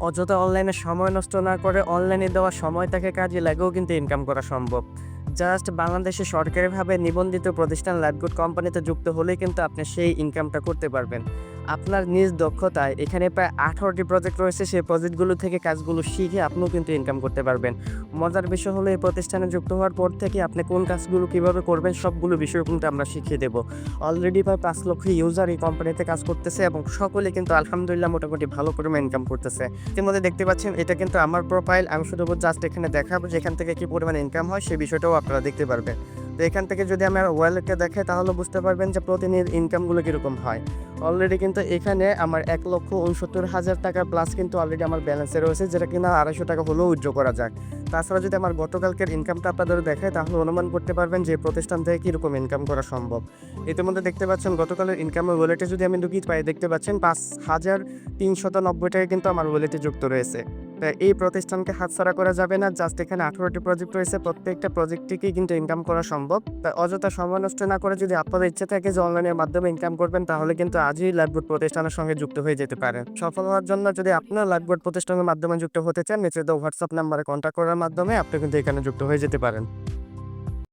অযথা অনলাইনে সময় নষ্ট না করে অনলাইনে দেওয়া সময়টাকে কাজে লাগেও কিন্তু ইনকাম করা সম্ভব। জাস্ট বাংলাদেশে সরকারিভাবে নিবন্ধিত প্রতিষ্ঠান লাইফগুড কোম্পানিতে যুক্ত হলেই কিন্তু আপনি সেই ইনকামটা করতে পারবেন। আপনার নিজ দক্ষতায় এখানে প্রায় 18টি প্রজেক্ট রয়েছে, সেই প্রজেক্টগুলো থেকে কাজগুলো শিখে আপনিও কিন্তু ইনকাম করতে পারবেন। মজার বিষয় হলো এই প্রতিষ্ঠানে যুক্ত হওয়ার পর থেকে আপনি কোন কাজগুলো কীভাবে করবেন সবগুলো বিষয় কিন্তু আমরা শিখিয়ে দেব। অলরেডি প্রায় 5 লক্ষ ইউজার এই কোম্পানিতে কাজ করতেছে এবং সকলে কিন্তু আলহামদুলিল্লাহ মোটামুটি ভালো পরিমাণ ইনকাম করতেছে। ইতিমধ্যে দেখতে পাচ্ছেন এটা কিন্তু আমার প্রোফাইল। আমি শুধু জাস্ট এখানে দেখাবো যে এখান থেকে কি পরিমাণ ইনকাম হয় সেই বিষয়টাও আপনারা দেখতে পারবেন। তো এখান থেকে যদি আমার ওয়ালেটটা দেখাই তাহলে বুঝতে পারবেন যে প্রতিদিনের ইনকামগুলো কীরকম হয়। অলরেডি কিন্তু এখানে আমার ১,৬৯,০০০ টাকা প্লাস কিন্তু অলরেডি আমার ব্যালেন্সে রয়েছে, যেটা কিনা ৳২৫০ হলেও উইথড্র করা যায়। তাছাড়া যদি আমার গতকালকের ইনকামটা আপনাদের দেখাই তাহলে অনুমান করতে পারবেন যে এই প্রতিষ্ঠান থেকে কীরকম ইনকাম করা সম্ভব। ইতিমধ্যে দেখতে পাচ্ছেন গতকালের ইনকামের ওয়ালেটে যদি আমি ঢুকি পাই দেখতে পাচ্ছেন ৳৫,৩৯০ কিন্তু আমার ওয়ালেটে যুক্ত রয়েছে। তাই এই প্রতিষ্ঠানকে হাতছাড়া করা যাবে না। জাস্ট এখানে 18টি প্রজেক্ট রয়েছে, প্রত্যেকটা প্রজেক্ট থেকেই কিন্তু ইনকাম করা সম্ভব। তাই অযথা সময় নষ্ট না করে যদি আপনাদের ইচ্ছে থাকে যে অনলাইনের মাধ্যমে ইনকাম করবেন তাহলে কিন্তু আজই লাইফবোট প্রতিষ্ঠানের সঙ্গে যুক্ত হয়ে যেতে পারেন। সফল হওয়ার জন্য যদি আপনার লাইফবোট প্রতিষ্ঠানের মাধ্যমে যুক্ত হতে চান, নিচে দেওয়া হোয়াটসঅ্যাপ নাম্বারে কন্ট্যাক্ট করার মাধ্যমে আপনি কিন্তু এখানে যুক্ত হয়ে যেতে পারেন।